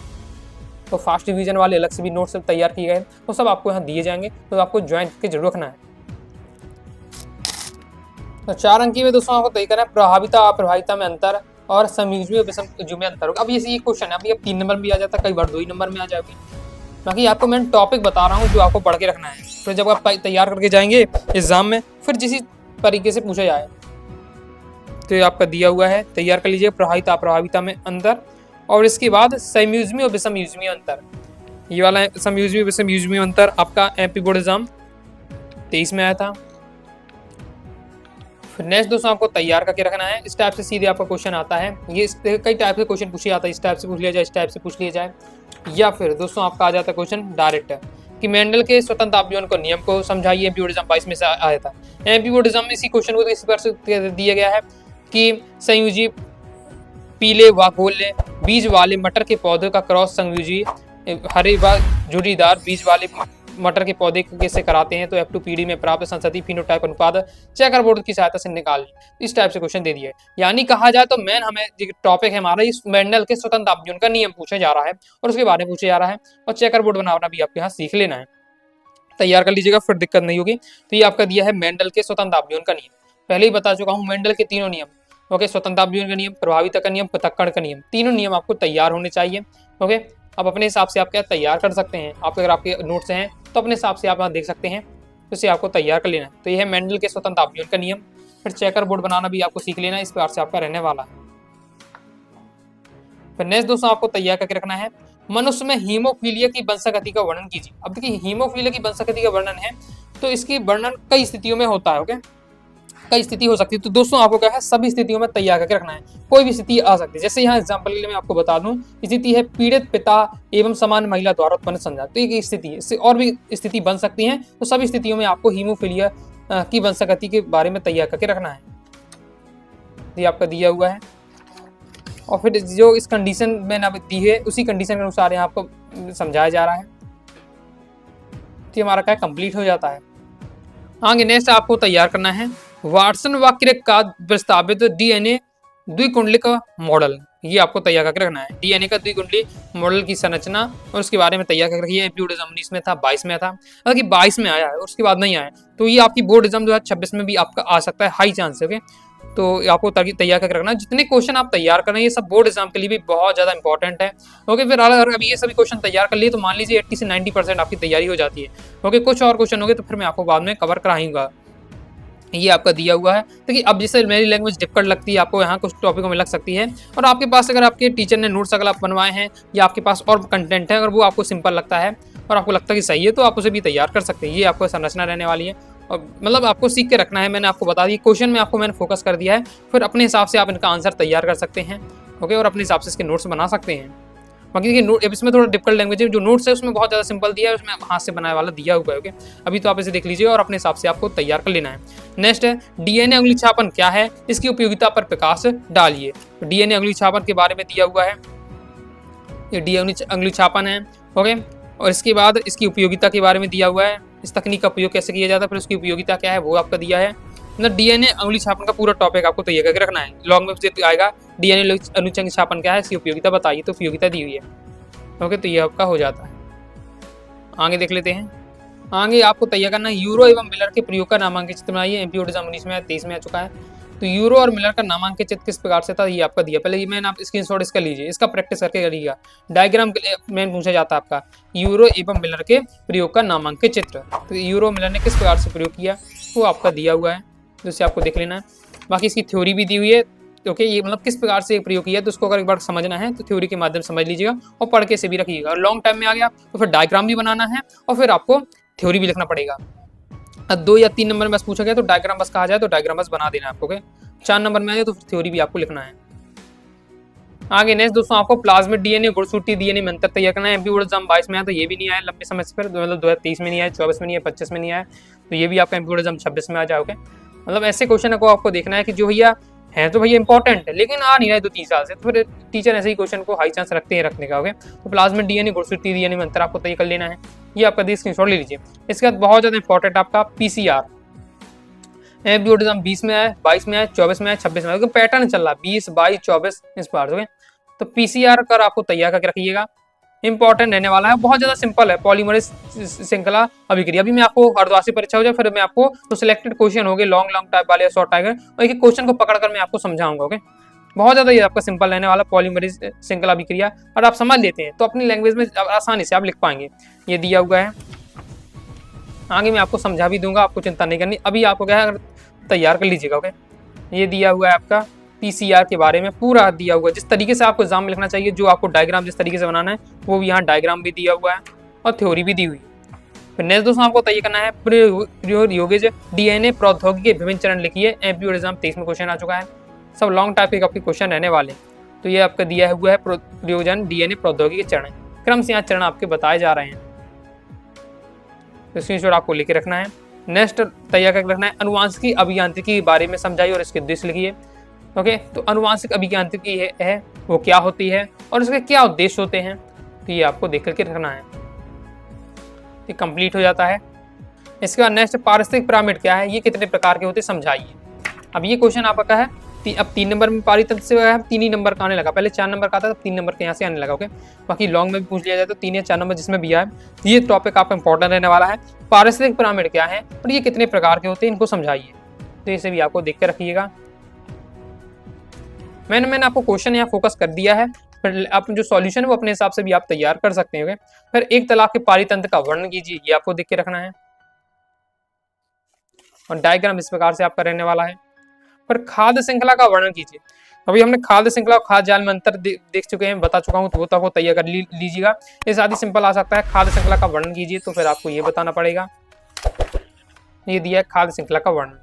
तो फास्ट रिवीजन वाले अलग से भी नोट्स तैयार किए गए, तो सब आपको यहाँ दिए जाएंगे, तो आपको ज्वाइन करके जरूर रखना है। तो 4 अंकी में दोस्तों आपको तय करना है प्रभाविता अप्रभाविता में अंतर और समयुज्मी और विषमयुज्मी में अंतर होगा। अब ये क्वेश्चन है, अभी अब 3 नंबर में भी आ जाता है, कई बार 2 ही नंबर में आ जाएगी। बाकी आपको मैं टॉपिक बता रहा हूँ जो आपको पढ़ के रखना है, फिर जब आप तैयार करके जाएंगे एग्जाम में, फिर जिस तरीके से पूछा जाए। तो ये आपका दिया हुआ है, तैयार कर लीजिए, प्रभाविता अप्रभाविता में अंतर, और इसके बाद समयुज्मी और विषमयुज्मी अंतर। ये वाला समयुज्मी विषमयुज्मी अंतर आपका एमपी बोर्ड एग्जाम 23 में आया था। फिर नेक्स्ट दोस्तों आपको तैयार करके रखना है, इस टाइप से सीधे आपका क्वेश्चन आता है। ये कई टाइप से क्वेश्चन पूछे जाता है, इस टाइप से पूछ लिया जाए, इस टाइप से पूछ लिया जाए, या फिर दोस्तों आपका आ जाता है क्वेश्चन डायरेक्ट कि मेंडल के स्वतंत्र अपव्यवन को नियम को समझाइए। एमपी बोर्ड एग्जाम 22 में से आया था। एमपी बोर्ड एग्जाम में इसी क्वेश्चन को इस प्रकार से दिया गया है कि संयुजी पीले व गोले बीज वाले मटर के पौधे का क्रॉस संयुजी हरे व झुर्रीदार बीज वाले मटर के पौधे कैसे कराते हैं, तो F2PD में प्राप्त संसदीय फिनोटाइप अनुपात चेकर बोर्ड की सहायता से निकाल। इस टाइप से क्वेश्चन दे दिया है। यानी कहा जाए तो मेन हमें टॉपिक है हमारा इस मेंडल के स्वतंत्र अपव्यवन का नियम पूछा जा रहा है और उसके बारे में पूछा जा रहा है, और चेकर बोर्ड बनाना भी आपके यहाँ सीख लेना है, तैयार कर लीजिएगा, फिर दिक्कत नहीं होगी। तो ये आपका दिया है मेंडल के स्वतंत्र अपव्यवन का नियम। पहले ही बता चुका हूँ मेंडल के तीनों नियम। ओके, स्वतंत्र अपव्यवन का नियम, प्रभाविता का नियम, पृथक्करण का नियम, तीनों नियम आपको तैयार होने चाहिए। ओके, अब अपने हिसाब से आप क्या तैयार कर सकते हैं, आप अगर आपके नोट्स हैं तो अपने हिसाब से आप यहाँ देख सकते हैं, तो इसे आपको तैयार कर लेना है। तो यह है मेंडल के स्वतंत्र अपव्यवन का नियम। फिर चेकर बोर्ड बनाना भी आपको सीख लेना है, इस प्रकार से आपका रहने वाला है। फिर नेक्स्ट दोस्तों आपको तैयार करके रखना है मनुष्य में हीमोफीलिया की वंशागति का वर्णन कीजिए। अब देखिए हीमोफीलिया की वंशागति का वर्णन है, तो इसकी वर्णन कई स्थितियों में होता है। ओके, कई स्थिति हो सकती है, तो दोस्तों आपको क्या है सभी स्थितियों में तैयार करके रखना है। कोई भी स्थिति आ सकती है, जैसे यहाँ एग्जांपल के लिए मैं आपको बता दूं, स्थिति है पीड़ित पिता एवं समान महिला द्वारा उत्पन्न संजात, तो एक स्थिति है, इससे और भी स्थिति बन सकती है। तो सभी स्थितियों में आपको हीमोफीलिया की वंशागति के बारे में तैयार करके रखना है, ये आपका दिया हुआ है। और फिर जो इस कंडीशन मैंने अब दी है उसी कंडीशन के अनुसार यहाँ आपको समझाया जा रहा है, तो हमारा क्या कंप्लीट हो जाता है। आगे नेक्स्ट आपको तैयार करना है वाटसन व क्रिक का प्रस्तावित डीएनए द्विकुंडलिक मॉडल, ये आपको तैयार करके रखना है। डीएनए का द्विकुंडली मॉडल की संरचना और उसके बारे में तैयार करके रखिए। एमपी बोर्ड एग्जाम 19 में था, 22 में था, अगर कि 22 में आया है और उसके बाद नहीं आया, तो ये आपकी बोर्ड एग्जाम 2026 में भी आपका आ सकता है, हाई चांस है। ओके, तो आपको तैयार करके रखना। जितने क्वेश्चन आप तैयार कर रहे हैं ये सब बोर्ड एग्जाम के लिए भी बहुत ज़्यादा इंपॉर्टेंट है। ओके, फिर अगर अभी ये सभी क्वेश्चन तैयार कर लिए तो मान लीजिए 80 से 90% आपकी तैयारी हो जाती है। ओके, कुछ और क्वेश्चन हो गए तो फिर मैं आपको बाद में कवर कराऊंगा। ये आपका दिया हुआ है। देखिए अब जैसे मेरी लैंग्वेज डिफिकल्ट लगती है आपको, यहाँ कुछ टॉपिकों में लग सकती है, और आपके पास अगर आपके टीचर ने नोट्स अगर आप बनवाए हैं या आपके पास और कंटेंट है, अगर वो आपको सिंपल लगता है और आपको लगता है कि सही है, तो आप उसे भी तैयार कर सकते हैं। ये आपको संरचना रहने वाली है, और मतलब आपको सीख के रखना है। मैंने आपको बता दिया क्वेश्चन में, आपको मैंने फोकस कर दिया है, फिर अपने हिसाब से आप इनका आंसर तैयार कर सकते हैं। ओके, और अपने हिसाब से इसके नोट्स बना सकते हैं। बाकी देखिए नोट, अब इसमें थोड़ा डिफिकल्ट लैंग्वेज है, जो नोट्स है उसमें बहुत ज़्यादा सिंपल दिया है, उसमें हाथ से बनाने वाला दिया हुआ है। ओके, अभी तो आप इसे देख लीजिए और अपने हिसाब से आपको तैयार कर लेना है। नेक्स्ट है डीएनए अंगुली छापन क्या है, इसकी उपयोगिता पर प्रकाश डालिए। डीएनए अंगुली छापन के बारे में दिया हुआ है, ये डीएनए अंगुली छापन है। ओके, और इसके बाद इसकी उपयोगिता के बारे में दिया हुआ है, इस तकनीक का उपयोग कैसे किया जाता है, फिर उसकी उपयोगिता क्या है वो आपका दिया है। मतलब डीएनए अंगुली छापन का पूरा टॉपिक आपको तैयार करके रखना है। लॉन्ग में आएगा डीएनए अनुचंग छापन क्या है, इसकी उपयोगिता बताइए, तो उपयोगिता दी हुई है। ओके, तो ये आपका हो जाता है। आगे देख लेते हैं। आगे आपको तैयार करना है यूरो एवं मिलर के प्रयोग का नामांकित चित्र बनाइए। एमपीओ एग्जाम 19 में 23 में आ चुका है। तो यूरो और मिलर का नामांकित चित्र किस प्रकार से था, ये आपका दिया। पहले ये मैंने आप स्क्रीनशॉट इसका लीजिए, इसका प्रैक्टिस करके करिएगा। डायग्राम के लिए मैंने पूछा जाता है आपका यूरो एवं मिलर के प्रयोग का नामांकित चित्र। तो यूरो मिलर ने किस प्रकार से प्रयोग किया वो आपका दिया हुआ है, जिससे आपको देख लेना है। बाकी इसकी थ्योरी भी दी हुई है। ओके, ये मतलब किस प्रकार से प्रयोग किया, तो उसको अगर एक बार समझना है तो थ्योरी के माध्यम से समझ लीजिएगा और पढ़ के से भी रखिएगा। और लॉन्ग टाइम में आ गया तो फिर डायग्राम भी बनाना है और फिर आपको थ्योरी भी लिखना पड़ेगा। 2 या 3 नंबर में बस पूछा गया तो डायग्राम बस कहा जाए तो डायग्राम बस बना देना है आपको। 4 नंबर में आ जाए तो फिर थ्योरी भी आपको लिखना है। आगे नेक्स्ट दोस्तों आपको प्लाज्मिड डीएनए गुणसूत्री डीएनए में अंतर तैयार करना है। एमपी बोर्ड एग्जाम 22 में आया तो ये भी नहीं आया लंबे समय से, फिर मतलब 2023 में नहीं आया, 24 में नहीं आया, 25 में नहीं आया, तो ये भी आपका एमपी बोर्ड एग्जाम 26 में आ जाओगे। मतलब ऐसे क्वेश्चन को आपको देखना है कि जो भैया है तो भैया इंपॉर्टेंट है लेकिन आ नहीं रहा है 2-3 साल से, तो फिर टीचर ऐसे ही क्वेश्चन को हाई चांस रखते हैं रखने का। ओके, तो प्लाज्मिड डीएनए गुणसूत्री डीएनए में अंतर आपको तय कर लेना है, ये आपका दी स्क्रीनशॉट ले लीजिए। इसके बाद बहुत ज्यादा इंपॉर्टेंट आपका पीसीआर। एमपी बोर्ड एग्जाम 20 में आया, 22 में आया, 24 में आया, 26 में आया, पैटर्न चल रहा 20, 22, 24 इस बार। ओके, तो पीसीआर कर आपको तैयार करके रखिएगा, इंपॉर्टेंट रहने वाला है। बहुत ज्यादा सिंपल है, पॉलीमरेज श्रृंखला अभिक्रिया। अभी मैं आपको अर्धवार्षिक परीक्षा हो जाए फिर मैं आपको तो सिलेक्टेड क्वेश्चन होंगे लॉन्ग टाइप वाले या शॉर्ट टाइप, और एक क्वेश्चन को पकड़कर मैं आपको समझाऊंगा। ओके, बहुत ज्यादा ये आपका सिंपल रहने वाला पॉलीमरेज श्रृंखला अभिक्रिया, और आप समझ लेते हैं तो अपनी लैंग्वेज में आसानी से आप लिख पाएंगे। ये दिया हुआ है, आगे मैं आपको समझा भी दूंगा, आपको चिंता नहीं करनी। अभी आपको क्या है तैयार कर लीजिएगा। ओके, ये दिया हुआ है आपका पीसीआर के बारे में पूरा दिया हुआ है, जिस तरीके से आपको एग्जाम में लिखना चाहिए, जो आपको डायग्राम जिस तरीके से बनाना है वो भी यहाँ डायग्राम भी दिया हुआ है और थ्योरी भी दी हुई है। फिर नेक्स्ट दोस्तों आपको तय करना है प्रयोगज डीएनए प्रौद्योगिकी के विभिन्न चरण लिखिए। एमपी बोर्ड एग्जाम 23 में क्वेश्चन आ चुका है, सब लॉन्ग टाइप के आपके क्वेश्चन रहने वाले। तो ये आपका दिया हुआ है प्रयोजन डीएनए प्रौद्योगिकी के चरण, क्रम से यहाँ चरण आपके बताए जा रहे हैं, तो स्क्रीनशॉट आपको लिखे रखना है। नेक्स्ट तैयार करके रखना है अनुवांशिकी अभियांत्रिकी के बारे में समझाइए और इसके उद्देश्य लिखिए। ओके, तो अनुवांशिक अभियांत्रिकी है वो क्या होती है और इसके क्या उद्देश्य होते हैं, तो ये आपको देख करके रखना है। ये कंप्लीट हो जाता है। इसके बाद नेक्स्ट पारिस्थितिक पिरामिड क्या है, ये कितने प्रकार के होते हैं समझाइए। अब ये क्वेश्चन आपका है अब 3 नंबर में पारितंत्र से 3 ही नंबर का आने लगा, पहले 4 नंबर का आता था, 3 नंबर के यहाँ से आने लगा। ओके, बाकी लॉन्ग में भी पूछ लिया जाए तो 3 या 4 नंबर जिसमें भी आए, ये टॉपिक आपका इंपॉर्टेंट रहने वाला है। पारिस्थितिक पिरामिड क्या है और ये कितने प्रकार के होते हैं इनको समझाइए, तो इसे भी आपको देख कर रखिएगा। मैंने आपको क्वेश्चन यहाँ फोकस कर दिया है, फिर आप जो सॉल्यूशन है वो अपने हिसाब से भी आप तैयार कर सकते हैं। फिर एक तालाब के पारितंत्र का वर्णन कीजिए, ये आपको देख के रखना है, और डायग्राम इस प्रकार से आपका रहने वाला है। फिर खाद्य श्रृंखला का वर्णन कीजिए। अभी हमने खाद्य श्रृंखला और खाद्य जाल में अंतर देख चुके हैं, बता चुका हूँ, तो वो तो आपको तैयार कर लीजिएगा। ये साथ ही सिंपल आ सकता है, खाद्य श्रृंखला का वर्णन कीजिए, तो फिर आपको ये बताना पड़ेगा। ये दिया है खाद्य श्रृंखला का वर्णन,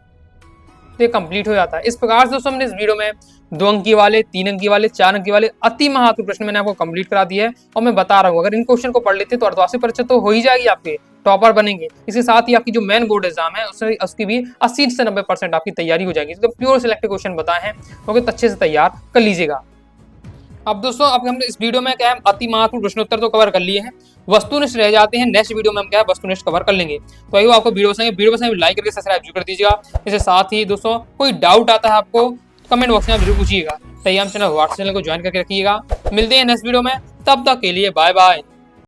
तो ये कंप्लीट हो जाता है। इस प्रकार से दोस्तों हमने इस वीडियो में 2 अंकी वाले, 3 अंकी वाले, 4 अंकी वाले अति महत्वपूर्ण प्रश्न मैंने आपको कंप्लीट करा दिया है, और मैं बता रहा हूँ अगर इन क्वेश्चन को पढ़ लेते तो अर्धवार्षिक परीक्षा तो हो ही जाएगी, आपके टॉपर बनेंगे। इसके साथ ही आपकी जो मेन बोर्ड एग्जाम है उसकी भी 80 से 90% आपकी तैयारी हो जाएगी। तो प्योर सिलेक्टेड क्वेश्चन बताए हैं, क्योंकि अच्छे से तैयार कर लीजिएगा। अब दोस्तों अब हमने इस वीडियो में क्या है अति महत्वपूर्ण प्रश्नोत्तर तो कवर कर लिए हैं, वस्तुनिष्ठ रह जाते हैं। नेक्स्ट वीडियो में हम क्या है वस्तुनिष्ठ कवर कर लेंगे। तो आइए आपको वीडियो पसंद लाइक करके सब्सक्राइब जरूर कर दीजिएगा। इसके साथ ही दोस्तों कोई डाउट आता है आपको कमेंट बॉक्स में जरूर पूछिएगा। टेलीग्राम चैनल व्हाट्सएप चैनल को ज्वाइन करके रखिएगा। मिलते हैं नेक्स्ट वीडियो में, तब तक के लिए बाय बाय।